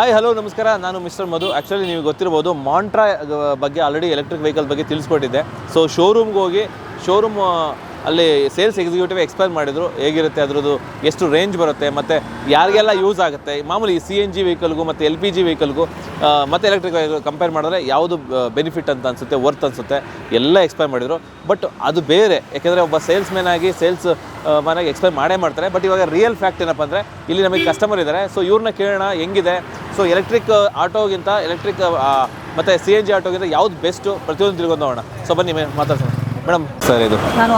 Hi hello ನಮಸ್ಕಾರ, ನಾನು mister ಮಧು. Actually ನೀವು ಗೊತ್ತಿರ್ಬೋದು, ಮಾಂಟ್ರಾ ಬಗ್ಗೆ ಆಲ್ರೆಡಿ ಎಲೆಕ್ಟ್ರಿಕ್ ವೆಹಿಕಲ್ ಬಗ್ಗೆ ತಿಳಿಸ್ಕೊಟ್ಟಿದ್ದೆ. ಸೊ ಶೋರೂಮ್ಗೆ ಹೋಗಿ ಅಲ್ಲಿ ಸೇಲ್ಸ್ ಎಕ್ಸಿಕ್ಯೂಟಿವ್ ಎಕ್ಸ್ಪ್ಲೈನ್ ಮಾಡಿದರು ಹೇಗಿರುತ್ತೆ, ಅದರದ್ದು ಎಷ್ಟು ರೇಂಜ್ ಬರುತ್ತೆ ಮತ್ತು ಯಾರಿಗೆಲ್ಲ ಯೂಸ್ ಆಗುತ್ತೆ. ಮಾಮೂಲಿ CNG ವೆಹಿಕಲ್ಗೂ ಮತ್ತು LPG ವೆಹಿಕಲ್ಗೂ ಮತ್ತು ಎಲೆಕ್ಟ್ರಿಕ್ ವೆಹಿಕಲ್ ಕಂಪೇರ್ ಮಾಡಿದ್ರೆ ಯಾವುದು ಬೆನಿಫಿಟ್ ಅಂತ ಅನಿಸುತ್ತೆ, ವರ್ತ್ ಅನಿಸುತ್ತೆ ಎಲ್ಲ ಎಕ್ಸ್ಪ್ಲೈನ್ ಮಾಡಿದರು. ಬಟ್ ಅದು ಬೇರೆ, ಯಾಕೆಂದರೆ ಒಬ್ಬ ಸೇಲ್ಸ್ ಮ್ಯಾನ್ ಆಗಿ ಸೇಲ್ಸ್ ಮನೆಗೆ ಎಕ್ಸ್ಪ್ಲೈನ್ ಮಾಡೇ ಮಾಡ್ತಾರೆ. ಬಟ್ ಇವಾಗ ರಿಯಲ್ ಫ್ಯಾಕ್ಟ್ ಏನಪ್ಪ ಅಂದರೆ, ಇಲ್ಲಿ ನಮಗೆ ಕಸ್ಟಮರ್ ಇದ್ದಾರೆ. ಸೊ ಇವ್ರನ್ನ ಕೇಳೋಣ ಹೆಂಗಿದೆ, ಸೊ ಎಲೆಕ್ಟ್ರಿಕ್ ಆಟೋಗಿಂತ ಎಲೆಕ್ಟ್ರಿಕ್ ಮತ್ತು CNG ಆಟೋಗಿಂತ ಯಾವ್ದು ಬೆಸ್ಟು ಪ್ರತಿಯೊಂದು ತಿಳ್ಕೊಂಡು. ಸೊ ಬನ್ನಿ ಮಾತಾಡ್ಸೋಣ. ಮೇಡಮ್ ಸರ್, ಇದು ನಾನು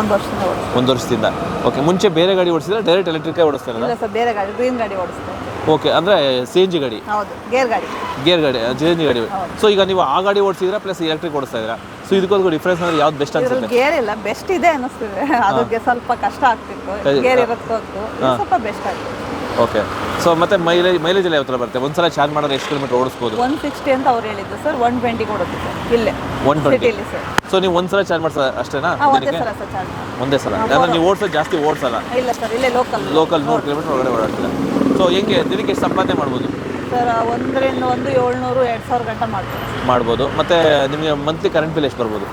ಒಂದು ವರ್ಷದಿಂದ. ಓಕೆ, ಮುಂಚೆ ಬೇರೆ ಗಾಡಿ ಓಡಿಸಿದ್ರೆ ಡೈರೆಕ್ಟ್ ಎಲೆಕ್ಟ್ರಿಕ್ ಓಡಿಸ್ತಾರಲ್ಲ? ಇಲ್ಲ ಸರ್, ಬೇರೆ ಗಾಡಿ, ಗ್ರೀನ್ ಗಾಡಿ ಓಡಿಸ್ತಾರೆ. ಓಕೆ, ಅಂದರೆ CNG ಗಾಡಿ? ಹೌದು, ಗೇರ್ ಗಾಡಿ CNG ಗಾಡಿ. ಸೊ ಈಗ ನೀವು ಆ ಗಾಡಿ ಓಡಿಸಿದ್ರೆ ಪ್ಲಸ್ ಎಲೆಕ್ಟ್ರಿಕ್ ಓಡಿಸ್ತಾ ಇದ್ದೀರಾ. ಸೊ ಇದಕ್ಕೊಂದು ಡಿಫ್ರೆನ್ಸ್ ಅಂದರೆ ಯಾವ್ದು ಬೆಸ್ಟ್ ಅನ್ಸುತ್ತೆ? ಗೇರ್ ಇಲ್ಲ, ಬೆಸ್ಟ್ ಇದೆ ಅನ್ನಿಸ್ತಿದೆ. ಅದಕ್ಕೆ ಸ್ವಲ್ಪ ಕಷ್ಟ ಆಗ್ತಿತ್ತು, ಗೇರ್ ಇರೋದಕ್ಕೂ ಸ್ವಲ್ಪ ಬೆಸ್ಟ್ ಆಗ್ತಿತ್ತು. ಓಕೆ, ಸೊ ಮತ್ತೆ ಮೈಲೇಜ್ ಎಲ್ಲ ಯಾವ ಥರ ಬರುತ್ತೆ? ಒಂದ್ಸಲ ಚಾರ್ಜ್ ಮಾಡಿದ್ರೆ ಎಷ್ಟು ಕಿಲೋಮೀಟರ್ ಓಡಿಸ್ಬೋದು? 160 ಅಂತ ಅವ್ರು ಹೇಳಿದ್ದು ಸರ್. 120 ಕೊಡುತ್ತೆ ಸರ್ ಇಲ್ಲೇ 120 ಸರ್. ಸೊ ನೀವು ಒಂದ್ಸಲ ಚಾರ್ಜ್ ಮಾಡ್ಸ ಅಷ್ಟೇನಾ? ಒಂದೇ ಸಲ ಸರ್ ಚಾರ್ಜ್. ಒಂದೇ ಸಲ ಅಂದರೆ ನೀವು ಓಡಿಸೋದು ಜಾಸ್ತಿ ಓಡಿಸಲ್ಲ? ಇಲ್ಲ ಸರ್, ಇಲ್ಲೇ ಲೋಕಲ್ 100 ಕಿಲೋಮೀಟರ್ ಒಳಗಡೆ ಓಡಾಡ್ತೀರಾ. ಸೊ ಹೆಂಗೆ ದಿನಕ್ಕೆ ಎಷ್ಟು ಸಂಪಾದನೆ ಮಾಡ್ಬೋದು ಸರ್? 700-2000 ಗಂಟೆ ಮಾಡ್ಬೋದು. ಮತ್ತು ನಿಮಗೆ ಮಂತ್ಲಿ ಕರೆಂಟ್ ಬಿಲ್ ಎಷ್ಟು ಬರ್ಬೋದು?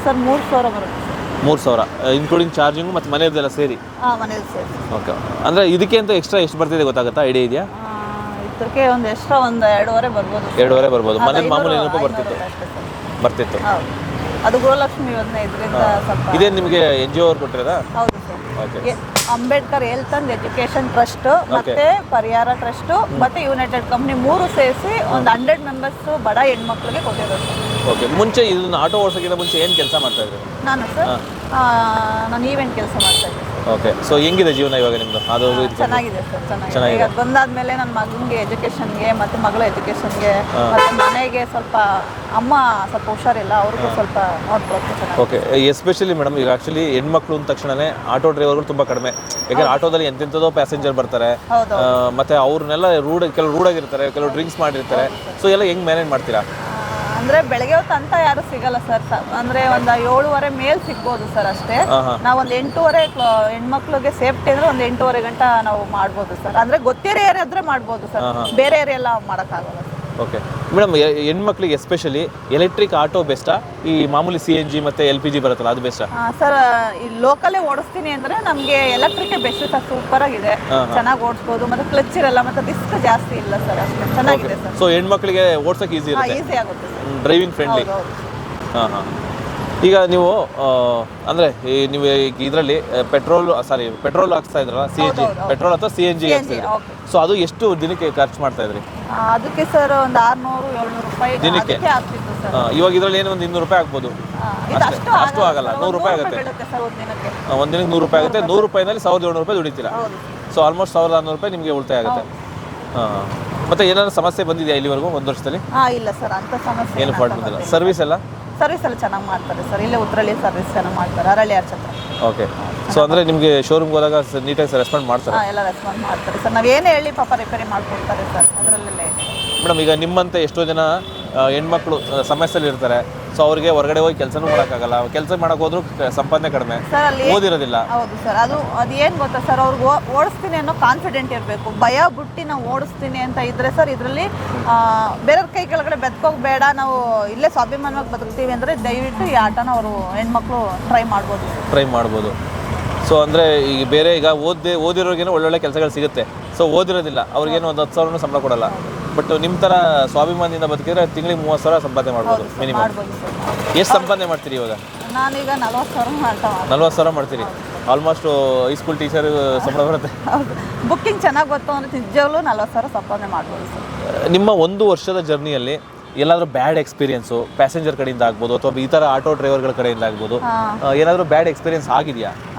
ಸರ್ 3000 ಬರುತ್ತೆ. 3000 ಇನ್ಕ್ಲೂಡಿಂಗ್ ಚಾರ್ಜಿಂಗು ಮತ್ತು ಮನೆಯದೆಲ್ಲ ಸೇರಿ? ಮನೇಲಿ ಸೇರಿ. ಓಕೆ, ಅಂದರೆ ಇದಕ್ಕೆ ಅಂತ ಎಕ್ಸ್ಟ್ರಾ ಎಷ್ಟು ಬರ್ತಿದೆ ಗೊತ್ತಾಗುತ್ತಾ? ಐಡಿಯಾ ಇದೆಯಾ? ಇದಕ್ಕೆ ಒಂದು ಎಕ್ಸ್ಟ್ರಾ 1.5 ಬರ್ಬೋದು. 2.5 ಬರ್ಬೋದು. ಮನೇಲಿ ಮಾಮೂಲಿ ಏನಪ್ಪ ಬರ್ತಿತ್ತು. ಅದು ಗೃಹಲಕ್ಷ್ಮಿ ಯೋಜನೆ ಇದರಿಂದ ಸ್ವಲ್ಪ. ಇದೇ ನಿಮಗೆ NGO ಅವ್ರು ಕೊಟ್ಟಿರೋದಾ? ಹೌದು sir. Okay, Ambedkar health and education trust ಮತ್ತೆ ಪರಿಹಾರ ಟ್ರಸ್ಟ್ ಮತ್ತೆ ಯುನೈಟೆಡ್ ಕಂಪ್ನಿ 3 ಸೇರಿಸಿ ಒಂದು 100 ಮೆಂಬರ್ಸ್ ಬಡ ಹೆಣ್ಮಕ್ಳಿಗೆ ಕೊಟ್ಟಿರೋದು. ಓಕೆ, ಮುಂಚೆ ಇದನ್ನ ಆಟೋ ಓಡಿಸೋಕ್ಕಿಂತ ಮುಂಚೆ ಏನು ಕೆಲಸ ಮಾಡ್ತಾ ಇದ್ರು? ನಾನು ಸರ್ ನಾನು ಈವೆಂಟ್ ಕೆಲಸ ಮಾಡ್ತಾ ಇದ್ದೆ. ಓಕೆ, ಸೊ ಹೆಂಗಿದೆ ಜೀವನ ಇವಾಗ ನಿಮ್ಮದು? ಅದು ಚೆನ್ನಾಗಿದೆ ಸರ್, ಚೆನ್ನಾಗಿದೆ. ಈಗ ಬಂದಾದ್ಮೇಲೆ ನನ್ನ ಮಗನಿಗೆ ಎಜುಕೇಷನ್ಗೆ ಮತ್ತು ಮಗಳ ಎಜುಕೇಷನ್ಗೆ ಮತ್ತು ಮನೆಗೆ ಸ್ವಲ್ಪ ಅಮ್ಮ ಸ್ವಲ್ಪ ಹುಷಾರಿಲ್ಲ, ಅವ್ರಿಗೂ ಸ್ವಲ್ಪ ನೋಡ್ಕೊಳ್ತೀವಿ ಚೆನ್ನಾಗಿ. ಓಕೆ, ಎಸ್ಪೆಷಲಿ ಮೇಡಮ್ ಈಗ ಆ್ಯಕ್ಚುಲಿ ಹೆಣ್ಮಕ್ಳು ಅಂದ ತಕ್ಷಣವೇ ಆಟೋ ಡ್ರೈವರ್ಗಳು ತುಂಬ ಕಡಿಮೆ. ಯಾಕಂದ್ರೆ ಆಟೋದಲ್ಲಿ ಎಂತೆಂಥದೋ ಪ್ಯಾಸೆಂಜರ್ ಬರ್ತಾರೆ, ಮತ್ತು ಅವ್ರನ್ನೆಲ್ಲ ಕೆಲವು ರೂಢಾಗಿರ್ತಾರೆ, ಕೆಲವು ಡ್ರಿಂಕ್ಸ್ ಮಾಡಿರ್ತಾರೆ. ಸೊ ಎಲ್ಲ ಹೆಂಗೆ ಮ್ಯಾನೇಜ್ ಮಾಡ್ತೀರಾ? ಅಂದ್ರೆ ಬೆಳಗ್ಗೆ ಹೊತ್ತು ಅಂತ ಯಾರು ಸಿಗಲ್ಲ ಸರ್. ಅಂದ್ರೆ ಒಂದು 7:30 ಮೇಲ್ ಸಿಗ್ಬೋದು ಸರ್ ಅಷ್ಟೇ. ನಾವು ಒಂದು 8:30 ಹೆಣ್ಮಕ್ಳಿಗೆ ಸೇಫ್ಟಿ ಅಂದ್ರೆ ಒಂದು 8:30 ಗಂಟೆ ನಾವು ಮಾಡ್ಬೋದು ಸರ್. ಅಂದ್ರೆ ಗೊತ್ತಿರೋ ಏರಿಯಾ ಆದ್ರೆ ಮಾಡ್ಬೋದು ಸರ್, ಬೇರೆ ಏರಿಯಾ ಎಲ್ಲ ಮಾಡೋಕ್ಕಾಗಲ್ಲ. ಓಕೆ ಮೇಡಮ್, ಹೆಣ್ಮಕ್ಳಿಗೆ ಎಸ್ಪೆಷಲಿ ಎಲೆಕ್ಟ್ರಿಕ್ ಆಟೋ ಬೆಸ್ಟಾ, ಈ ಮಾಮೂಲಿ CNG ಮತ್ತು LPG ಬರುತ್ತಲ್ಲ ಅದು ಬೆಸ್ಟಾ? ಸರ್, ಈ ಲೋಕಲೇ ಓಡಿಸ್ತೀನಿ ಅಂದ್ರೆ ನಮಗೆ ಎಲೆಕ್ಟ್ರಿಕ್ ಬೆಸ್ಟ್ ಸರ್. ಸೂಪರ್ ಆಗಿದೆ, ಚೆನ್ನಾಗಿ ಓಡಿಸ್ಬೋದು. ಮತ್ತೆ ಕ್ಲಚ್ ಇರಲ್ಲ, ಮತ್ತೆ ರಿಸ್ಕ್ ಜಾಸ್ತಿ ಇಲ್ಲ ಸರ್, ಅಷ್ಟೇ ಚೆನ್ನಾಗಿದೆ ಸರ್. ಸೊ ಹೆಣ್ಮಕ್ಳಿಗೆ ಓಡಿಸೋಕೆ ಈಸಿ ಆಗುತ್ತೆ ಸರ್, ಡ್ರೈವಿಂಗ್ ಫ್ರೆಂಡ್ಲಿ. ಈಗ ನೀವು ಅಂದರೆ ನೀವು ಇದರಲ್ಲಿ ಪೆಟ್ರೋಲ್ ಹಾಕ್ಸ್ತಾ ಇದ್ರಲ್ಲ, CNG ಪೆಟ್ರೋಲ್ ಅಥವಾ CNG ಹಾಕ್ತಿದ್ರಿ. ಸೊ ಅದು ಎಷ್ಟು ದಿನಕ್ಕೆ ಖರ್ಚು ಮಾಡ್ತಾ ಇದ್ರಿ? ಅದಕ್ಕೆ ಸರ್ ಒಂದು 600-700 ರೂಪಾಯಿ ದಿನಕ್ಕೆ ಆಗ್ತಿತ್ತು ಸರ್. ಇವಾಗ ಇದರಲ್ಲಿ ಏನು ಒಂದು 200 ರೂಪಾಯಿ ಆಗ್ಬೋದು? ಅಷ್ಟು ಆಗಲ್ಲ, 100 ರೂಪಾಯಿ ಆಗುತ್ತೆ ಒಂದು ದಿನಕ್ಕೆ. 100 ರೂಪಾಯಿ ಆಗುತ್ತೆ. 100 ರೂಪಾಯಿನಲ್ಲಿ 1700 ರೂಪಾಯಿ ದುಡಿತೀರಾ. ಸೊ ಆಲ್ಮೋಸ್ಟ್ 1600 ರೂಪಾಯಿ ನಿಮಗೆ ಉಳಿತಾಯ ಆಗುತ್ತೆ. ಮತ್ತೆ ಏನಾದ್ರು ಸಮಸ್ಯೆ ಬಂದಿದೆಯಾ ಇಲ್ಲಿವರೆಗೂ 1 ವರ್ಷದಲ್ಲಿ? ಇಲ್ಲ ಸರ್, ಅಂತ ಸಮಸ್ಯೆ ಏನು ಫಾಲ್ಟ್ ಬಂದಿಲ್ಲ. ಸರ್ವಿಸ್ ಎಲ್ಲ ಚೆನ್ನಾಗಿ ಮಾಡ್ತಾರೆ ಸರ್. ಇಲ್ಲೇ ಉತ್ತರಳ್ಳಿ ಸರ್ವಿಸ್ ಚೆನ್ನಾಗಿ ಮಾಡ್ತಾರೆ, ಅರಳಿ ಛತ್ರ. ಓಕೆ, ಸೊ ಅಂದರೆ ನಿಮಗೆ ಶೋರೂಮ್ಗೆ ಹೋದಾಗ ನೀಟಾಗಿ ರೆಸ್ಪಾಂಡ್ ಮಾಡ್ತಾರೆ? ಎಲ್ಲ ರೆಸ್ಪಾಂಡ್ ಮಾಡ್ತಾರೆ ಸರ್. ನಾವೇನೇ ಹೇಳಿ ಪಾಪ ರಿಪೇರಿ ಮಾಡ್ಕೊಡ್ತಾರೆ ಸರ್, ಅದರಲ್ಲೇ. ಮೇಡಮ್, ಈಗ ನಿಮ್ಮಂತೆ ಎಷ್ಟೋ ಜನ ಹೆಣ್ಮಕ್ಳು ಸಮಸ್ಯೆಯಲ್ಲಿ ಇರ್ತಾರೆ. ಸೊ ಅವ್ರಿಗೆ ಹೊರಗಡೆ ಹೋಗಿ ಕೆಲಸನೂ ಮಾಡೋಕ್ಕಾಗಲ್ಲ, ಕೆಲಸ ಮಾಡೋಕೆ ಹೋದ್ರೂ ಸಂಪಾದನೆ ಕಡಿಮೆ, ಓದಿರೋದಿಲ್ಲ. ಹೌದು ಸರ್, ಅದು ಏನು ಗೊತ್ತಾ ಸರ್, ಅವ್ರಿಗೆ ಓಡಿಸ್ತೀನಿ ಅನ್ನೋ ಕಾನ್ಫಿಡೆಂಟ್ ಇರಬೇಕು. ಭಯ ಬಿಟ್ಟು ನಾವು ಓಡಿಸ್ತೀನಿ ಅಂತ ಇದ್ರೆ ಸರ್, ಇದರಲ್ಲಿ ಬೇರೆಯವ್ರ ಕೈ ಕೆಳಗಡೆ ಬೆದ್ಕೋಗ್ಬೇಡ, ನಾವು ಇಲ್ಲೇ ಸ್ವಾಭಿಮಾನವಾಗಿ ಬದುಕ್ತೀವಿ ಅಂದರೆ ದಯವಿಟ್ಟು ಈ ಆಟನ ಅವರು ಹೆಣ್ಮಕ್ಳು ಟ್ರೈ ಮಾಡ್ಬೋದು. ಸೊ ಅಂದರೆ ಈಗ ಬೇರೆ ಈಗ ಓದಿರೋರಿಗೇನೋ ಒಳ್ಳೊಳ್ಳೆ ಕೆಲಸಗಳು ಸಿಗುತ್ತೆ. ಸೊ ಓದಿರೋದಿಲ್ಲ ಅವ್ರಿಗೇನು ಒಂದು 10,000 ಸಂಬಳ ಕೊಡಲ್ಲ. ಬಟ್ ನಿಮ್ಮ ಥರ ಸ್ವಾಭಿಮಾನದಿಂದ ಬದುಕಿದ್ರೆ ತಿಂಗಳಿಗೆ 30,000 ಸಂಪಾದನೆ ಮಾಡ್ಬೋದು ಮಿನಿಮಮ್. ಎಷ್ಟು ಸಂಪಾದನೆ ಮಾಡ್ತೀರಿ ಇವಾಗ? ನಾನೀಗ 40,000 ಮಾಡ್ತೀರಿ. ಆಲ್ಮೋಸ್ಟ್ ಹೈಸ್ಕೂಲ್ ಟೀಚರ್ ಸಂಬಳ ಬರುತ್ತೆ. ಬುಕ್ಕಿಂಗ್ ಚೆನ್ನಾಗಿ ಗೊತ್ತು ಅಂದರೆ ನಿಜವಾಗ್ಲೂ 40,000 ಸಂಪಾದನೆ ಮಾಡ್ಬೋದು ಸರ್. ನಿಮ್ಮ 1 ವರ್ಷದ ಜರ್ನಿಯಲ್ಲಿ ಎಲ್ಲಾದರೂ ಬ್ಯಾಡ್ ಎಕ್ಸ್ಪೀರಿಯನ್ಸು ಪ್ಯಾಸೆಂಜರ್ ಕಡೆಯಿಂದ ಆಗ್ಬೋದು ಅಥವಾ ಈ ಥರ ಆಟೋ ಡ್ರೈವರ್ಗಳ ಕಡೆಯಿಂದ ಆಗ್ಬೋದು, ಏನಾದರೂ ಬ್ಯಾಡ್ ಎಕ್ಸ್ಪೀರಿಯನ್ಸ್ ಆಗಿದೆಯಾ?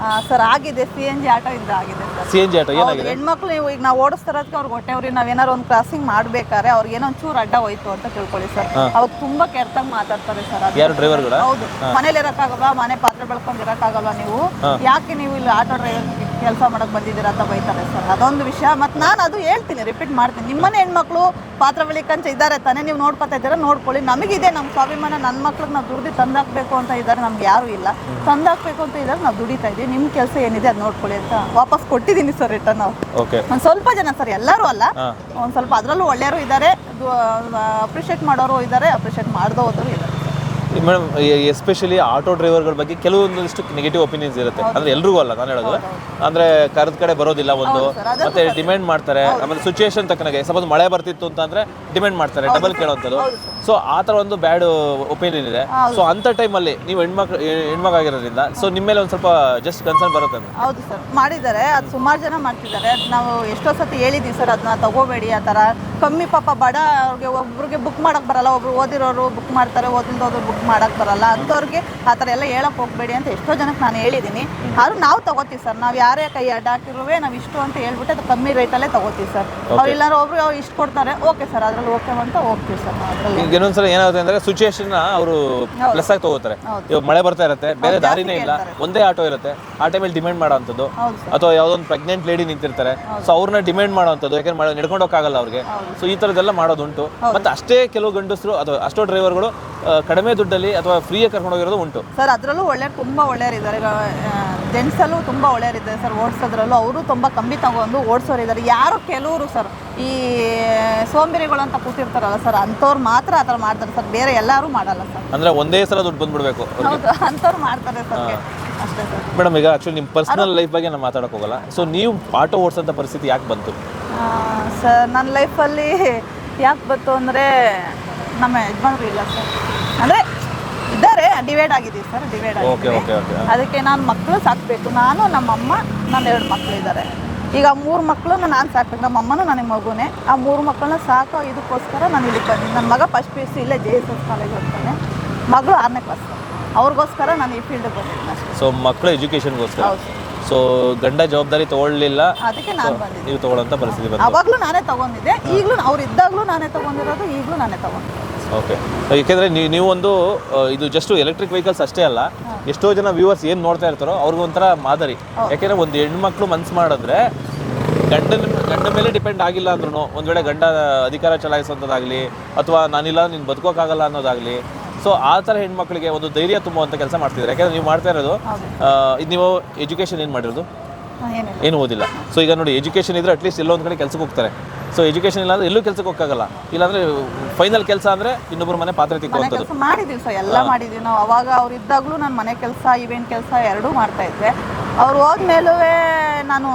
ಸರ್ ಆಗಿದೆ, CNG ಆಟೋಯಿಂದ ಆಗಿದೆ ಸರ್. CNG ಆಟೋ ಏನಾಗಿದೆ? ಹೆಣ್ಮಕ್ಳು ಈಗ ನಾವು ಓಡಿಸ್ತಾರದಕ್ಕೆ ಅವ್ರಿಗೆ ಹೊಟ್ಟೆವ್ರಿ, ನಾವೇನಾದ್ರು ಒಂದು ಕ್ರಾಸಿಂಗ್ ಮಾಡ್ಬೇಕಾದ್ರೆ ಅವ್ರಿಗೆ ಏನೋ ಒಂಚೂರು ಅಡ್ಡ ಹೋಯ್ತು ಅಂತ ತಿಳ್ಕೊಳ್ಳಿ ಸರ್, ಅವಾಗ ತುಂಬಾ ಕೆಟ್ಟಾಗಿ ಮಾತಾಡ್ತಾರೆ ಸರ್. ಯಾರು ಡ್ರೈವರ್ಗಳ? ಹೌದು, ಮನೇಲಿ ಇರೋಕ್ಕಾಗಲ್ವಾ, ಮನೆ ಪಾತ್ರೆ ಬೆಳ್ಕೊಂಡು ಇರೋಕ್ಕಾಗಲ್ವಾ, ನೀವು ಯಾಕೆ ನೀವು ಇಲ್ಲಿ ಆಟೋ ಡ್ರೈವರ್ ಕೆಲಸ ಮಾಡೋಕ್ಕೆ ಬಂದಿದ್ದೀರಾ ಅಂತ ಬೈತಾರೆ ಸರ್. ಅದೊಂದು ವಿಷಯ. ಮತ್ತು ನಾನು ಅದು ಹೇಳ್ತೀನಿ, ರಿಪೀಟ್ ಮಾಡ್ತೀನಿ, ನಿಮ್ಮನೆ ಹೆಣ್ಮಕ್ಳು ಪಾತ್ರ ಬೆಳಿಕಂತ ಇದ್ದಾರೆ ತಾನೇ, ನೀವು ನೋಡ್ಕೊತಾ ಇದ್ದೀರಾ ನೋಡ್ಕೊಳ್ಳಿ. ನಮಗಿದೆ ನಮ್ಮ ಸ್ವಾಭಿಮಾನ, ನನ್ನ ಮಕ್ಳಿಗೆ ನಾವು ದುಡ್ದು ತಂದಾಕಬೇಕು ಅಂತ ಇದ್ದಾರೆ, ನಮ್ಗೆ ಯಾರೂ ಇಲ್ಲ, ತಂದಾಕಬೇಕು ಅಂತ ಇದ್ದಾರೆ, ನಾವು ದುಡಿತಾ ಇದ್ದೀವಿ, ನಿಮ್ಮ ಕೆಲಸ ಏನಿದೆ ಅದು ನೋಡ್ಕೊಳ್ಳಿ ಅಂತ ವಾಪಸ್ ಕೊಟ್ಟಿದ್ದೀನಿ ಸರ್ ರಿಟರ್ನ್. ನಾವು ಒಂದು ಸ್ವಲ್ಪ ಜನ ಸರ್, ಎಲ್ಲರೂ ಅಲ್ಲ, ಒಂದು ಸ್ವಲ್ಪ ಅದರಲ್ಲೂ ಒಳ್ಳೆಯವರು ಇದ್ದಾರೆ, ಅಪ್ರಿಷಿಯೇಟ್ ಮಾಡೋರು ಇದ್ದಾರೆ, ಅಪ್ರಿಷಿಯೇಟ್ ಮಾಡದೋ ಹೋದ್ರು ಇದ್ದಾರೆ. ಮೇಡಮ್, ಎಸ್ಪೆಷಲಿ ಆಟೋ ಡ್ರೈವರ್ಗಳ ಬಗ್ಗೆ ಕೆಲವೊಂದಿಷ್ಟು ನೆಗೆಟಿವ್ ಒಪಿನಿಯನ್ಸ್ ಇರುತ್ತೆ. ಅಂದ್ರೆ ಎಲ್ರಿಗೂ ಅಲ್ಲ ನಾನು ಹೇಳೋದು, ಅಂದ್ರೆ ಕರೆದ ಕಡೆ ಬರೋದಿಲ್ಲ ಒಂದು, ಮತ್ತೆ ಡಿಮ್ಯಾಂಡ್ ಮಾಡ್ತಾರೆ. ಆಮೇಲೆ ಸಿಚುಯೇಷನ್ ತಕ್ಕನಾಗೆ ಸಪೋಸ್ ಮಳೆ ಬರ್ತಿತ್ತು ಅಂತಂದ್ರೆ ಡಿಮ್ಯಾಂಡ್ ಮಾಡ್ತಾರೆ, ಡಬಲ್ ಕೇಳೋಂಥದ್ದು. ಸೊ ಆ ಥರ ಒಂದು ಬ್ಯಾಡ್ ಒಪಿನಿಯನ್ ಇದೆ. ಸೊ ಅಂಥ ಟೈಮಲ್ಲಿ ನೀವು ಹೆಣ್ಮಕ್ಳಾಗಿರೋದ್ರಿಂದ ಸೊ ನಿಮ್ಮ ಮೇಲೆ ಒಂದು ಸ್ವಲ್ಪ ಜಸ್ಟ್ ಕನ್ಸರ್ನ್ ಬರುತ್ತೆ. ಹೌದು ಸರ್, ಮಾಡಿದ್ದಾರೆ, ಅದು ಸುಮಾರು ಜನ ಮಾಡ್ತಿದ್ದಾರೆ. ನಾವು ಎಷ್ಟೋ ಸತಿ ಹೇಳಿದ್ದೀವಿ ಸರ್, ಅದನ್ನ ತಗೋಬೇಡಿ ಆ ಥರ. ಕಮ್ಮಿ ಪಾಪ ಬಡ ಅವ್ರಿಗೆ ಒಬ್ರಿಗೆ ಬುಕ್ ಮಾಡೋಕ್ಕೆ ಬರಲ್ಲ, ಒಬ್ರು ಓದಿರೋರು ಬುಕ್ ಮಾಡ್ತಾರೆ, ಓದಿಲ್ದೋದ್ರು ಬುಕ್ ಮಾಡೋಕ್ಕೆ ಬರಲ್ಲ, ಅಂಥವ್ರಿಗೆ ಆ ಥರ ಎಲ್ಲ ಹೇಳಕ್ಕೆ ಹೋಗಬೇಡಿ ಅಂತ ಎಷ್ಟೋ ಜನಕ್ಕೆ ನಾನು ಹೇಳಿದ್ದೀನಿ. ಆದ್ರೂ ನಾವು ತಗೋತೀವಿ ಸರ್, ನಾವು ಯಾರೇ ಕೈ ಅಡ್ಡ ಹಾಕಿರುವೆ ನಾವು ಇಷ್ಟು ಅಂತ ಹೇಳ್ಬಿಟ್ಟು ಅದು ಕಮ್ಮಿ ರೇಟಲ್ಲೇ ತಗೋತೀವಿ ಸರ್. ಅವ್ರು ಇಲ್ಲಾರು ಒಬ್ರು ಇಷ್ಟು ಕೊಡ್ತಾರೆ, ಓಕೆ ಸರ್ ಅದ್ರಲ್ಲಿ ಓಕೆ ಅಂತ ಹೋಗ್ತೀವಿ ಸರ್. ಅದರಲ್ಲಿ ಇನ್ನೊಂದ್ಸಲ ಏನಾಗುತ್ತೆ ಅಂದ್ರೆ ಸಿಚುಯೇಷನ್ ಅವರು ಪ್ಲಸ್ ಆಗಿ ತಗೋತಾರೆ. ಇವಾಗ ಮಳೆ ಬರ್ತಾ ಇರುತ್ತೆ, ಬೇರೆ ದಾರಿನೇ ಇಲ್ಲ, ಒಂದೇ ಆಟೋ ಇರುತ್ತೆ, ಆ ಟೈಮಲ್ಲಿ ಡಿಮ್ಯಾಂಡ್ ಮಾಡೋವಂಥದ್ದು, ಅಥವಾ ಯಾವುದೊಂದು ಪ್ರೆಗ್ನೆಂಟ್ ಲೇಡಿ ನಿಂತಿರ್ತಾರೆ, ಸೊ ಅವ್ರನ್ನ ಡಿಮ್ಯಾಂಡ್ ಮಾಡೋವಂಥದ್ದು, ಯಾಕಂದ್ರೆ ನಡ್ಕೊಂಡು ಹೋಗಕ್ಕಾಗಲ್ಲ ಅವ್ರಿಗೆ. ಸೊ ಈ ಥರದ್ದೆಲ್ಲ ಮಾಡೋದುಂಟು. ಮತ್ತೆ ಅಷ್ಟೇ ಕೆಲವು ಗಂಡಸರು ಅಥವಾ ಅಷ್ಟೋ ಡ್ರೈವರ್ಗಳು ಕಡಿಮೆ ದುಡ್ಡಲ್ಲಿ ಅಥವಾ ಫ್ರೀಯಾಗಿ ಕರ್ಕೊಂಡು ಹೋಗಿರೋದು ಉಂಟು ಸರ್. ಅದರಲ್ಲೂ ತುಂಬ ಒಳ್ಳೆಯರಿದ್ದಾರೆ, ಜೆಂಟ್ಸಲ್ಲೂ ತುಂಬ ಒಳ್ಳೆಯರಿದ್ದಾರೆ ಸರ್. ಓಡಿಸೋದ್ರಲ್ಲೂ ಅವರು ತುಂಬ ಕಮ್ಮಿ ತಗೊಂಡು ಓಡಿಸೋರು ಇದ್ದಾರೆ. ಯಾರು ಕೆಲವರು ಸರ್ ಈ ಸೋಂಬೇರಿಗಳು ಅಂತ ಕೂತಿರ್ತಾರಲ್ಲ ಸರ್, ಅಂಥವ್ರು ಮಾತ್ರ ಆ ಥರ ಮಾಡ್ತಾರೆ ಸರ್, ಬೇರೆ ಎಲ್ಲರೂ ಮಾಡಲ್ಲ ಸರ್. ಅಂದ್ರೆ ಒಂದೇ ಸಲ ದುಡ್ಡು ಬಂದ್ಬಿಡ್ಬೇಕು. ಹೌದು, ಅಂಥವ್ರು ಮಾಡ್ತಾರೆ ಸರ್, ಅಷ್ಟೇ ಸರ್. ಮೇಡಮ್, ಈಗ ಆಕ್ಚುಲಿ ನಿಮ್ಮ ಪರ್ಸನಲ್ ಲೈಫ್ ಬಗ್ಗೆ ನಾನು ಮಾತಾಡೋಕೆ ಹೋಗಲ್ಲ. ಸೊ ನೀವು ಆಟೋ ಓಡಿಸೋಂಥ ಪರಿಸ್ಥಿತಿ ಯಾಕೆ ಬಂತು ಸರ್? ನನ್ನ ಲೈಫಲ್ಲಿ ಯಾಕೆ ಬಂತು ಅಂದರೆ ನಮ್ಮ ಯಜಮಾನರು ಇಲ್ಲ ಸರ್, ಅಂದರೆ ಇದ್ದಾರೆ, ಡಿವೈಡ್ ಆಗಿದ್ದೀವಿ ಸರ್, ಡಿವೈಡ್ ಆಗಿದ್ದೀವಿ. ಅದಕ್ಕೆ ನಾನು ಮಕ್ಕಳು ಸಾಕಬೇಕು, ನಾನು ನಮ್ಮಮ್ಮ ನನ್ನ 2 ಮಕ್ಕಳು ಇದ್ದಾರೆ. ಈಗ 3 ಮಕ್ಕಳನ್ನ ನಾನು ಸಾಕಬೇಕು, ನಮ್ಮ ಅಮ್ಮನೂ ನನಗೆ ಮಗುನೇ. ಆ 3 ಮಕ್ಕಳನ್ನ ಸಾಕೋ ಇದಕ್ಕೋಸ್ಕರ ನಾನು ಇಲ್ಲಿ ಬಂದಿದ್ದೀನಿ. ನನ್ನ ಮಗ ಫಸ್ಟ್ PUC ಇಲ್ಲೇ JSS ಕಾಲೇಜ್ ಹೋಗ್ತಾನೆ, ಮಗಳು 6ನೇ ಕ್ಲಾಸ್. ಅವ್ರಿಗೋಸ್ಕರ ನಾನು ಈ ಫೀಲ್ಡ್ ಬಂದಿದ್ದೀನಿ ಅಷ್ಟೇ. ಸೊ ಮಕ್ಕಳ ಎಜುಕೇಷನ್ಗೋಸ್ಕರ. ಸೊ ಗಂಡ ಜವಾಬ್ದಾರಿ ತಗೊಳ್ಳಿಲ್ಲ, ಅದಕ್ಕೆ ನಾನು ಬಂದಿದ್ದೆ. ನೀವು ತಗೊಳ್ಳೋಂಥ ಪರಿಸ್ಥಿತಿ ಬಂತು. ಅವಾಗಲೂ ನಾನೇ ತಗೊಂಡಿದ್ದೆ, ಈಗಲೂ ಅವ್ರು ಇದ್ದಾಗಲೂ ನಾನೇ ತಗೊಂಡಿರೋದು, ಈಗಲೂ ನಾನೇ ತಗೊಂಡಿರೋದು. ಓಕೆ, ಏಕೆಂದರೆ ನೀವು ಒಂದು ಇದು ಜಸ್ಟ್ ಎಲೆಕ್ಟ್ರಿಕ್ ವೆಹಿಕಲ್ಸ್ ಅಷ್ಟೇ ಅಲ್ಲ, ಎಷ್ಟೋ ಜನ ವ್ಯೂವರ್ಸ್ ಏನು ನೋಡ್ತಾ ಇರ್ತಾರೋ ಅವ್ರಿಗೊಂಥರ ಮಾದರಿ. ಯಾಕೆಂದರೆ ಒಂದು ಹೆಣ್ಮಕ್ಳು ಮನ್ಸು ಮಾಡಿದ್ರೆ ಗಂಡ ಮೇಲೆ ಡಿಪೆಂಡ್ ಆಗಿಲ್ಲ ಅಂದ್ರೂ, ಒಂದು ವೇಳೆ ಗಂಡ ಅಧಿಕಾರ ಚಲಾಯಿಸೋದಾಗಲಿ ಅಥವಾ ನಾನಿಲ್ಲ ನೀನು ಬದುಕೋಕ್ಕಾಗಲ್ಲ ಅನ್ನೋದಾಗಲಿ, ಸೊ ಆ ಥರ ಹೆಣ್ಮಕ್ಳಿಗೆ ಒಂದು ಧೈರ್ಯ ತುಂಬುವಂಥ ಕೆಲಸ ಮಾಡ್ತಿದ್ದಾರೆ. ಯಾಕೆಂದರೆ ನೀವು ಮಾಡ್ತಾ ಇರೋದು, ಇದು ನೀವು ಎಜುಕೇಷನ್ ಏನು ಮಾಡಿರೋದು? ಏನು ಓದಿಲ್ಲ. ಸೊ ಈಗ ನೋಡಿ, ಎಜುಕೇಷನ್ ಇದ್ದರೆ ಅಟ್ಲೀಸ್ಟ್ ಎಲ್ಲೋ ಒಂದು ಕಡೆ ಕೆಲಸಕ್ಕೆ ಹೋಗ್ತಾರೆ. ಸೊ ಎಜುಕೇಷನ್ ಇಲ್ಲ ಅಂದರೆ ಎಲ್ಲೂ ಕೆಲಸಕ್ಕೆ ಹೋಗಕ್ಕಾಗಲ್ಲ. ಇಲ್ಲಾಂದರೆ ಫೈನಲ್ ಕೆಲಸ ಅಂದರೆ ಇನ್ನೊಬ್ಬರು ಮನೆ ಪಾತ್ರೆ ತಿಕ್ಕುವಂಥದ್ದು. ಮಾಡಿದ್ದೀವಿ ಸರ್, ಎಲ್ಲ ಮಾಡಿದ್ದೀವಿ ನಾವು. ಅವಾಗ ಅವ್ರು ಇದ್ದಾಗಲೂ ನಾನು ಮನೆ ಕೆಲಸ, ಇವೆಂಟ್ ಕೆಲಸ ಎರಡೂ ಮಾಡ್ತಾಯಿದ್ದೆ. ಅವ್ರು ಹೋದ್ಮೇಲೂ ನಾನು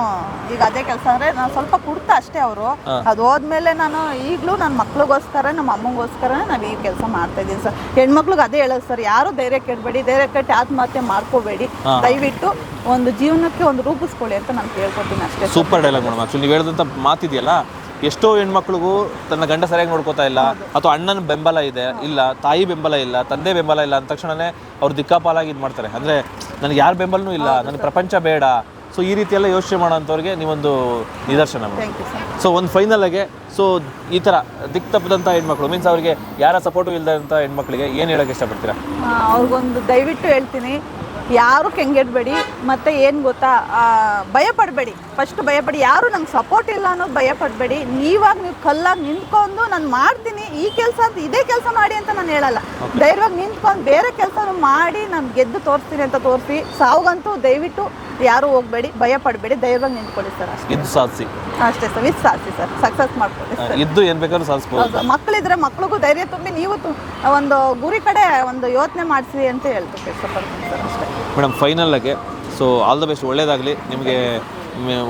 ಈಗ ಅದೇ ಕೆಲಸ ಅಂದರೆ ನಾನು ಸ್ವಲ್ಪ ಕುಡ್ತಾ ಅಷ್ಟೇ ಅವರು. ಅದು ಹೋದ್ಮೇಲೆ ನಾನು ಈಗಲೂ ನನ್ನ ಮಕ್ಳಿಗೋಸ್ಕರ, ನಮ್ಮ ಅಮ್ಮಗೋಸ್ಕರನೇ ನಾವು ಈ ಕೆಲಸ ಮಾಡ್ತಾಯಿದ್ದೀನಿ ಸರ್. ಹೆಣ್ಮಕ್ಳಿಗೆ ಅದೇ ಹೇಳೋದು ಸರ್, ಯಾರು ಧೈರ್ಯ ಕೆಡಬೇಡಿ, ಧೈರ್ಯ ಕೆಟ್ಟು ಆತ್ಮಹತ್ಯೆ ಮಾಡ್ಕೋಬೇಡಿ, ದಯವಿಟ್ಟು ಒಂದು ಜೀವನಕ್ಕೆ ಒಂದು ರೂಪಿಸ್ಕೊಳ್ಳಿ ಅಂತ ನಾನು ಕೇಳ್ಕೊತೀನಿ ಅಷ್ಟೇ. Super dialogue madam. ಆ್ಯಕ್ಚುಲಿ ನೀವು ಹೇಳಿದಂಥ ಮಾತಿದೆಯಲ್ಲ, ಎಷ್ಟೋ ಹೆಣ್ಮಕ್ಳಿಗೂ ತನ್ನ ಗಂಡ ಸರಿಯಾಗಿ ನೋಡ್ಕೋತಾ ಇಲ್ಲ, ಅಥವಾ ಅಣ್ಣನ ಬೆಂಬಲ ಇದೆ ಇಲ್ಲ, ತಾಯಿ ಬೆಂಬಲ ಇಲ್ಲ, ತಂದೆ ಬೆಂಬಲ ಇಲ್ಲ ಅಂದ ತಕ್ಷಣನೇ ಅವ್ರು ದಿಕ್ಕಾಪಾಲಾಗಿ ಇದು ಮಾಡ್ತಾರೆ. ಅಂದರೆ ನನಗೆ ಯಾರ ಬೆಂಬಲನೂ ಇಲ್ಲ, ನನಗೆ ಪ್ರಪಂಚ ಬೇಡ. ಸೊ ಈ ರೀತಿ ಎಲ್ಲ ಯೋಚನೆ ಮಾಡೋಂಥವ್ರಿಗೆ ನೀವೊಂದು ನಿದರ್ಶನ. ಸೊ ಒಂದು ಫೈನಲಾಗೆ, ಸೊ ಈ ಥರ ದಿಕ್ಕು ತಪ್ಪದಂಥ ಹೆಣ್ಮಕ್ಳು ಮೀನ್ಸ್ ಅವ್ರಿಗೆ ಯಾರ ಸಪೋರ್ಟು ಇಲ್ಲದಂಥ ಹೆಣ್ಮಕ್ಳಿಗೆ ಏನು ಹೇಳೋಕ್ಕೆ ಇಷ್ಟಪಡ್ತೀರಾ? ಅವ್ರಿಗೊಂದು ದಯವಿಟ್ಟು ಹೇಳ್ತೀನಿ, ಯಾರು ಕೆಂಗೆಡಬೇಡಿ, ಮತ್ತು ಏನು ಗೊತ್ತಾ, ಭಯಪಡಬೇಡಿ. ಫಸ್ಟ್ ಭಯಪಡಿ, ಯಾರು ನಂಗೆ ಸಪೋರ್ಟ್ ಇಲ್ಲ ಅನ್ನೋದು ಭಯಪಡಬೇಡಿ. ನೀವು ಕಲ್ಲಾಗಿ ನಿಂತ್ಕೊಂಡು ನಾನು ಮಾಡ್ತೀನಿ ಈ ಕೆಲಸ ಅಂತ, ಇದೇ ಕೆಲಸ ಮಾಡಿ ಅಂತ ನಾನು ಹೇಳಲ್ಲ. ಧೈರ್ಯವಾಗಿ ನಿಂತ್ಕೊಂಡು ಬೇರೆ ಕೆಲಸ ಮಾಡಿ ನಾನು ಗೆದ್ದು ತೋರಿಸ್ತೀನಿ ಅಂತ ತೋರಿಸಿ. ಸಾವುಗಂತೂ ದಯವಿಟ್ಟು ಯಾರು ಹೋಗಬೇಡಿ, ಭಯಪಡಬೇಡಿ, ಧೈರ್ಯವಾಗಿ ನಿಂತ್ಕೊಳ್ಳಿ ಸರ್. ಅಷ್ಟೇ, ಇದು ಸಾಧಿಸಿ ಅಷ್ಟೇ ಸರ್, ಇದು ಸಾಧಿಸಿ ಸರ್, ಸಕ್ಸಸ್ ಮಾಡ್ಕೊಳ್ಳಿ. ಇದ್ದು ಏನು ಬೇಕಾದ್ರೂ ಸಾಧಿಸ್ಬೋದು. ಮಕ್ಕಳಿದ್ರೆ ಮಕ್ಳಿಗೂ ಧೈರ್ಯ ತುಂಬಿ, ನೀವು ಒಂದು ಗುರಿ ಕಡೆ ಒಂದು ಯೋಚನೆ ಮಾಡಿಸಿ ಅಂತ ಹೇಳ್ತೀನಿ ಇಷ್ಟಪಡ್ತೀನಿ ಸರ್. ಅಷ್ಟೇ ಮೇಡಮ್, ಫೈನಲಾಗೆ ಸೊ ಆಲ್ ದ ಬೆಸ್ಟ್, ಒಳ್ಳೆಯದಾಗಲಿ ನಿಮಗೆ,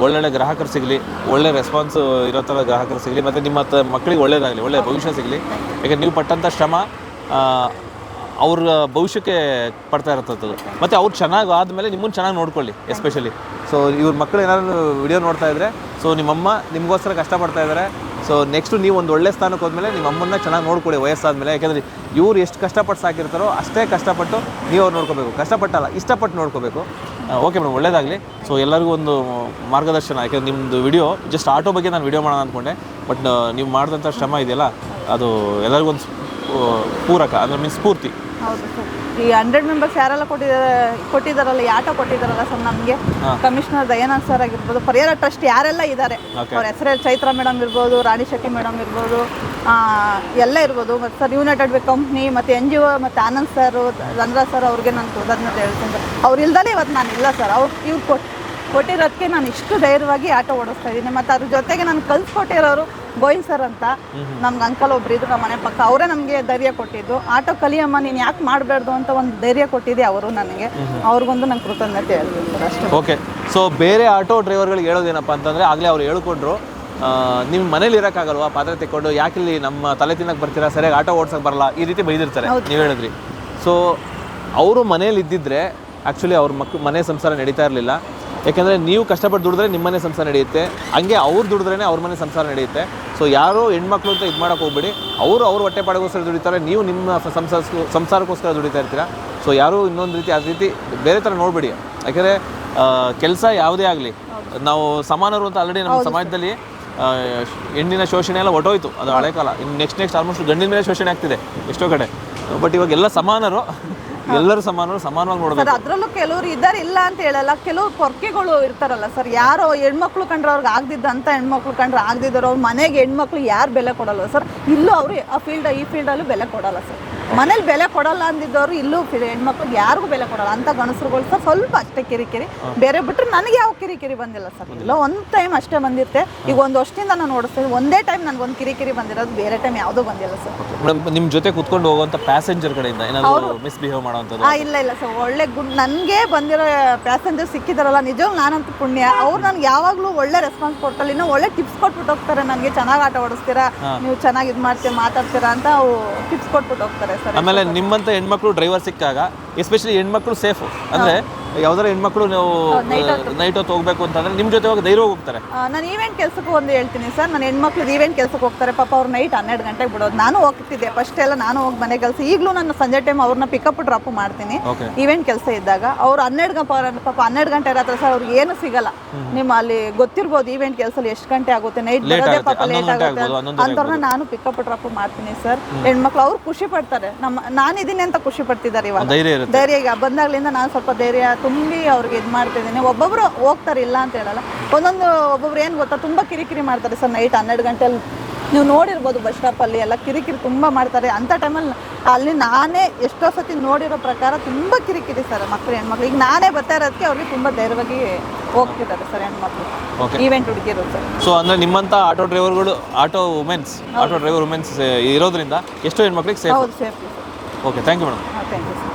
ಒಳ್ಳೊಳ್ಳೆ ಗ್ರಾಹಕರು ಸಿಗಲಿ, ಒಳ್ಳೆ ರೆಸ್ಪಾನ್ಸ್ ಇರೋ ಥರ ಗ್ರಾಹಕರು ಸಿಗಲಿ, ಮತ್ತು ನಿಮ್ಮ ಮಕ್ಕಳಿಗೆ ಒಳ್ಳೆಯದಾಗಲಿ, ಒಳ್ಳೆಯ ಭವಿಷ್ಯ ಸಿಗಲಿ. ಯಾಕಂದ್ರೆ ನೀವು ಪಟ್ಟಂಥ ಶ್ರಮ ಅವ್ರ ಭವಿಷ್ಯಕ್ಕೆ ಪಡ್ತಾ ಇರತ್ತದ್ದು, ಮತ್ತು ಅವ್ರು ಚೆನ್ನಾಗಿ ಆದಮೇಲೆ ನಿಮ್ಮನ್ನು ಚೆನ್ನಾಗಿ ನೋಡ್ಕೊಳ್ಳಿ ಎಸ್ಪೆಷಲಿ. ಸೊ ಇವ್ರ ಮಕ್ಕಳು ಏನಾದ್ರು ವಿಡಿಯೋ ನೋಡ್ತಾ ಇದ್ದರೆ, ಸೊ ನಿಮ್ಮಮ್ಮ ನಿಮಗೋಸ್ಕರ ಕಷ್ಟಪಡ್ತಾ ಇದ್ದಾರೆ. ಸೊ ನೆಕ್ಸ್ಟು ನೀವು ಒಂದು ಒಳ್ಳೆ ಸ್ಥಾನಕ್ಕೆ ಹೋದ್ಮೇಲೆ ನಿಮ್ಮ ಅಮ್ಮನ್ನ ಚೆನ್ನಾಗಿ ನೋಡ್ಕೊಳ್ಳಿ ವಯಸ್ಸಾದಮೇಲೆ. ಯಾಕೆಂದರೆ ಇವ್ರು ಎಷ್ಟು ಕಷ್ಟಪಟ್ಟು ಸಾಕಿರ್ತಾರೋ ಅಷ್ಟೇ ಕಷ್ಟಪಟ್ಟು ನೀವು ಅವ್ರು ನೋಡ್ಕೋಬೇಕು. ಕಷ್ಟಪಟ್ಟಲ್ಲ, ಇಷ್ಟಪಟ್ಟು ನೋಡ್ಕೋಬೇಕು. ಓಕೆ ಮೇಡಮ್, ಒಳ್ಳೆಯದಾಗಲಿ. ಸೊ ಎಲ್ಲರಿಗೂ ಒಂದು ಮಾರ್ಗದರ್ಶನ. ಯಾಕೆಂದರೆ ನಿಮ್ಮದು ವಿಡಿಯೋ ಜಸ್ಟ್ ಆಟೋ ಬಗ್ಗೆ ನಾನು ವಿಡಿಯೋ ಮಾಡೋಣ ಅಂದ್ಕೊಂಡೆ, ಬಟ್ ನೀವು ಮಾಡಿದಂಥ ಶ್ರಮ ಇದೆಯಲ್ಲ, ಅದು ಎಲ್ಲರಿಗೂ ಒಂದು ಪೂರಕ ಅಂದರೆ ಮೀನ್ಸ್ ಸ್ಫೂರ್ತಿ. ಹೌದು ಸರ್. ಈ 100 ಮೆಂಬರ್ಸ್ ಯಾರೆಲ್ಲ ಕೊಟ್ಟಿದ್ದಾರಲ್ಲ, ಈ ಆಟೋ ಕೊಟ್ಟಿದ್ದಾರಲ್ಲ ಸರ್ ನಮಗೆ, ಕಮಿಷನರ್ ದಯಾನಂದ್ ಸರ್ ಆಗಿರ್ಬೋದು, ಪರಿಹಾರ ಟ್ರಸ್ಟ್ ಯಾರೆಲ್ಲ ಇದ್ದಾರೆ ಅವ್ರ ಹೆಸರೇ ಚೈತ್ರ ಮೇಡಮ್ ಇರ್ಬೋದು, ರಾಣಿ ಶೆಟ್ಟಿ ಮೇಡಮ್ ಇರ್ಬೋದು, ಎಲ್ಲ ಇರ್ಬೋದು. ಮತ್ತು ಸರ್ ಯುನೈಟೆಡ್ ವೇ ಕಂಪ್ನಿ ಮತ್ತು NGO ಮತ್ತು ಆನಂದ್ ಸರ್, ಚಂದ್ರ ಸರ್ ಅವ್ರಿಗೆ ನಾನು ಕೃತಜ್ಞತೆ ಹೇಳ್ತೀನಿ ಸರ್. ಅವ್ರು ಇಲ್ದಲೇ ಇವತ್ತು ನಾನು ಇಲ್ಲ ಸರ್. ಇವ್ರು ಕೊಟ್ಟಿರೋದಕ್ಕೆ ನಾನು ಇಷ್ಟು ಧೈರ್ಯವಾಗಿ ಆಟೋ ಓಡಿಸ್ತಾ ಇದ್ದೀನಿ. ಮತ್ತು ಅದ್ರ ಜೊತೆಗೆ ನಾನು ಕಲಿಸ್ಕೊಟ್ಟಿರೋರು ಗೋವಿಂದ್ ಸರ್ ಅಂತ ನಮ್ಗೆ ಅಂಕಲ್ ಒಬ್ರು ಇದ್ರು ನಮ್ಮ ಮನೆ ಪಕ್ಕ, ಅವರೇ ನಮಗೆ ಧೈರ್ಯ ಕೊಟ್ಟಿದ್ದು. ಆಟೋ ಕಲಿಯಮ್ಮ ನೀನು ಯಾಕೆ ಮಾಡಬಾರ್ದು ಅಂತ ಒಂದು ಧೈರ್ಯ ಕೊಟ್ಟಿದ್ದೆ ಅವರು ನನಗೆ. ಅವ್ರಿಗೊಂದು ನಂಗೆ ಕೃತಜ್ಞತೆ ಹೇಳ್ತೀನಿ ಸರ್ ಅಷ್ಟೇ. ಓಕೆ. ಸೊ ಬೇರೆ ಆಟೋ ಡ್ರೈವರ್ಗಳಿಗೆ ಹೇಳೋದೇನಪ್ಪ ಅಂತಂದರೆ, ಆಗಲೇ ಅವ್ರು ಹೇಳ್ಕೊಂಡ್ರು, ನಿಮ್ಮ ಮನೇಲಿ ಇರೋಕ್ಕಾಗಲ್ವಾ ಪಾತ್ರೆ ತೆಕ್ಕೊಂಡು, ಯಾಕಿಲ್ಲಿ ನಮ್ಮ ತಲೆ ತಿನ್ನಕ್ಕೆ ಬರ್ತೀರಾ, ಸರಿಯಾಗಿ ಆಟೋ ಓಡ್ಸೋಕೆ ಬರಲ್ಲ, ಈ ರೀತಿ ಬೈದಿರ್ತಾರೆ ನೀವು ಹೇಳಿದ್ರಿ. ಸೊ ಅವರು ಮನೇಲಿ ಇದ್ದಿದ್ರೆ ಆ್ಯಕ್ಚುಲಿ ಅವ್ರ ಮನೆ ಸಂಸಾರ ನಡೀತಾ ಇರಲಿಲ್ಲ. ಯಾಕೆಂದರೆ ನೀವು ಕಷ್ಟಪಟ್ಟು ದುಡಿದ್ರೆ ನಿಮ್ಮ ಮನೆ ಸಂಸಾರ ನಡೆಯುತ್ತೆ, ಹಂಗೆ ಅವ್ರು ದುಡಿದ್ರೇ ಅವ್ರ ಮನೆ ಸಂಸಾರ ನಡೆಯುತ್ತೆ. ಸೊ ಯಾರೋ ಹೆಣ್ಮಕ್ಳು ಅಂತ ಇದು ಮಾಡೋಕೆ ಹೋಗ್ಬೇಡಿ. ಅವ್ರ ಹೊಟ್ಟೆ ಪಾಡಿಗೋಸ್ಕರ ದುಡಿತಾರೆ, ನೀವು ನಿಮ್ಮ ಸಂಸಾರಕ್ಕೋಸ್ಕರ ದುಡಿತಾ ಇರ್ತೀರಾ. ಸೊ ಯಾರೂ ಇನ್ನೊಂದು ರೀತಿ ಆ ರೀತಿ ಬೇರೆ ಥರ ನೋಡಬೇಡಿ. ಯಾಕೆಂದರೆ ಕೆಲಸ ಯಾವುದೇ ಆಗಲಿ, ನಾವು ಸಮಾನರು ಅಂತ ಆಲ್ರೆಡಿ ನಮ್ಮ ಸಮಾಜದಲ್ಲಿ ಹೆಣ್ಣಿನ ಶೋಷಣೆ ಎಲ್ಲ ಹೊಟ್ಟೋಯ್ತು, ಅದು ಹಳೆ ಕಾಲ. ಇನ್ನು ನೆಕ್ಸ್ಟ್ ಆಲ್ಮೋಸ್ಟ್ ಗಂಡಿನ ಮೇಲೆ ಶೋಷಣೆ ಆಗ್ತಿದೆ ಎಷ್ಟೋ ಕಡೆ. ಬಟ್ ಇವಾಗ ಎಲ್ಲ ಸಮಾನರು, ಎಲ್ಲರೂ ಸಮಾನವಾಗಿ ನೋಡಬೇಕು ಸರ್. ಅದರಲ್ಲೂ ಕೆಲವರು ಇದ್ದಾರೆ, ಇಲ್ಲ ಅಂತ ಹೇಳಲ್ಲ. ಕೆಲವು ಪೊರ್ಕೆಗಳು ಇರ್ತಾರಲ್ಲ ಸರ್, ಯಾರೋ ಹೆಣ್ಮಕ್ಳು ಕಂಡ್ರೆ ಅವ್ರಿಗೆ ಆಗದಿದ್ದಂಥ ಹೆಣ್ಮಕ್ಳು ಕಂಡ್ರೆ ಆಗದಿದ್ದವ್ರು ಅವ್ರ ಮನೆಗೆ ಹೆಣ್ಮಕ್ಳು ಯಾರು ಬೆಲೆ ಕೊಡಲ್ಲ ಸರ್. ಇಲ್ಲೂ ಅವರು ಈ ಫೀಲ್ಡಲ್ಲೂ ಬೆಲೆ ಕೊಡಲ್ಲ ಸರ್. ಮನೇಲಿ ಬೆಲೆ ಕೊಡಲ್ಲ ಅಂದಿದ್ದವರು ಇಲ್ಲೂ ಹೆಣ್ಮಕ್ಳಿಗೆ ಯಾರಿಗೂ ಬೆಲೆ ಕೊಡಲ್ಲ ಅಂತ ಗಣಸರುಗಳು ಸರ್. ಸ್ವಲ್ಪ ಅಷ್ಟೇ ಕಿರಿಕಿರಿ, ಬೇರೆ ಬಿಟ್ಟರೆ ನನಗೆ ಯಾವ ಕಿರಿಕಿರಿ ಬಂದಿಲ್ಲ ಸರ್. ಇಲ್ಲ ಒಂದು ಟೈಮ್ ಅಷ್ಟೇ ಬಂದಿರುತ್ತೆ. ಈಗ 1 ವರ್ಷದಿಂದ ನಾನು ಓಡಿಸ್ತೀನಿ, ಒಂದೇ ಟೈಮ್ ನನಗೊಂದು ಕಿರಿಕಿರಿ ಬಂದಿರೋದು, ಬೇರೆ ಟೈಮ್ ಯಾವುದೂ ಬಂದಿಲ್ಲ ಸರ್. ಮೇಡಮ್, ನಿಮ್ಮ ಜೊತೆ ಕೂತ್ಕೊಂಡು ಹೋಗುವಂಥ ಪ್ಯಾಸೆಂಜರ್ ಕಡೆಯಿಂದ ಏನಾದರೂ ಮಿಸ್ಬಿಹೇವ್ ಮಾಡೋವಂಥದ್ದು? ಇಲ್ಲ ಸರ್, ಒಳ್ಳೆ ನನಗೆ ಬಂದಿರೋ ಪ್ಯಾಸೆಂಜರ್ ಸಿಕ್ಕಿದಾರಲ್ಲ, ನಿಜವಾಗ್ಲೂ ನಾನಂತೂ ಪುಣ್ಯ. ಅವ್ರು ನನಗೆ ಯಾವಾಗಲೂ ಒಳ್ಳೆ ರೆಸ್ಪಾನ್ಸ್ ಕೊಡ್ತಾರೆ, ಇನ್ನೂ ಒಳ್ಳೆ ಟಿಪ್ಸ್ ಕೊಟ್ಬಿಟ್ಟು ಹೋಗ್ತಾರೆ. ನನಗೆ ಚೆನ್ನಾಗಿ ಆಟ ಓಡಿಸ್ತೀರಾ, ನೀವು ಚೆನ್ನಾಗಿ ಇದು ಮಾಡ್ತೀರಾ, ಮಾತಾಡ್ತೀರಾ ಅಂತ ಅವು ಟಿಪ್ಸ್ ಕೊಟ್ಬಿಟ್ಟು ಹೋಗ್ತಾರೆ ಸರ್. ಆಮೇಲೆ ನಿಮ್ಮಂಥ ಹೆಣ್ಮಕ್ಳು ಡ್ರೈವರ್ ಸಿಕ್ಕಾಗ ಎಸ್ಪೆಷಲಿ ಹೆಣ್ಮಕ್ಳು ಸೇಫು, ಅಂದರೆ ಯಾವ್ದಾರ ಹೆಣ್ಮಕ್ಳು ನೀವು ನೈಟ್ ಹೊತ್ತು ಹೋಗ್ಬೇಕು ಅಂತಂದ್ರೆ ನಿಮ್ಮ ಜೊತೆ ಹೋಗಿ ಧೈರ್ಯವಾಗಿ ಹೋಗ್ತಾರೆ. ನಾನು ಈವೆಂಟ್ ಕೆಲಸಕ್ಕೂ ಒಂದು ಹೇಳ್ತೀನಿ ಸರ್, ನನ್ನ ಹೆಣ್ಮಕ್ಳು ಈವೆಂಟ್ ಕೆಲಸಕ್ಕೆ ಹೋಗ್ತಾರೆ ಪಾಪ. ಅವ್ರು ನೈಟ್ 12 ಗಂಟೆಗೆ ಬಿಡೋದು. ನಾನು ಹೋಗ್ತಿದ್ದೆ ಫಸ್ಟ್ ಎಲ್ಲ, ನಾನು ಹೋಗಿ ಮನೆ ಕೆಲಸ. ಈಗಲೂ ನಾನು ಸಂಜೆ ಟೈಮ್ ಅವ್ರನ್ನ ಪಿಕಪ್ ಡ್ರಾಪ್ ಮಾಡ್ತೀನಿ ಈವೆಂಟ್ ಕೆಲಸ ಇದ್ದಾಗ. ಅವ್ರು 12 ಗಂಟೆ ಇರತ್ತೆ ಸರ್, ಅವ್ರಿಗೆ ಏನು ಸಿಗಲ್ಲ. ನಿಮ್ಮ ಅಲ್ಲಿ ಗೊತ್ತಿರ್ಬೋದು ಈವೆಂಟ್ ಕೆಲಸದಲ್ಲಿ ಎಷ್ಟು ಗಂಟೆ ಆಗುತ್ತೆ, ನೈಟ್ ಬರೋದೇ ಪಾಪ ಲೇಟ್ ಆಗುತ್ತೆ ಅಂಥವ್ರನ್ನ ನಾನು ಪಿಕಪ್ ಡ್ರಾಪ್ ಮಾಡ್ತೀನಿ ಸರ್. ಹೆಣ್ಮಕ್ಳು ಅವ್ರು ಖುಷಿ ಪಡ್ತಾರೆ, ನಾನಿದ್ದೀನಿ ಅಂತ ಖುಷಿ ಪಡ್ತಿದ್ದಾರೆ. ಇವಾಗ ಧೈರ್ಯ ಈಗ ಬಂದಾಗ್ಲಿಂದ ನಾನು ಸ್ವಲ್ಪ ಧೈರ್ಯ ತುಂಬಿ ಅವ್ರಿಗೆ ಇದು ಮಾಡ್ತಿದ್ದೀನಿ. ಒಬ್ಬೊಬ್ರು ಹೋಗ್ತಾರೆ, ಇಲ್ಲ ಅಂತ ಹೇಳಲ್ಲ. ಒಬ್ಬೊಬ್ರು ಏನು ಗೊತ್ತಾ, ತುಂಬ ಕಿರಿಕಿರಿ ಮಾಡ್ತಾರೆ ಸರ್. ನೈಟ್ 12 ಗಂಟೆಲಿ ನೀವು ನೋಡಿರ್ಬೋದು ಬಸ್ ಸ್ಟಾಪಲ್ಲಿ ಎಲ್ಲ ಕಿರಿಕಿರಿ ತುಂಬ ಮಾಡ್ತಾರೆ. ಅಂಥ ಟೈಮಲ್ಲಿ ಅಲ್ಲಿ ನಾನೇ ಎಷ್ಟೋ ಸತಿ ನೋಡಿರೋ ಪ್ರಕಾರ ತುಂಬ ಕಿರಿಕಿರಿ ಸರ್ ಹೆಣ್ಮಕ್ಳು. ಈಗ ನಾನೇ ಬರ್ತಾ ಇರೋದಕ್ಕೆ ಅವ್ರಿಗೆ ತುಂಬ ಧೈರ್ಯವಾಗಿ ಹೋಗ್ತಿದ್ದಾರೆ ಸರ್ ಹೆಣ್ಮಕ್ಳು, ಈವೆಂಟ್ ಹುಡುಗಿರು ಸರ್. ಸೊ ಅಂದರೆ ನಿಮ್ಮಂಥ ಆಟೋ ಡ್ರೈವರ್ ವುಮೆನ್ಸ್ ಇರೋದ್ರಿಂದ ಎಷ್ಟೋ ಹೆಣ್ಮಕ್ಳಿಗೆ ಸೇಫ್. ಹೌದು, safe. Okay, thank you madam. Thank you sir.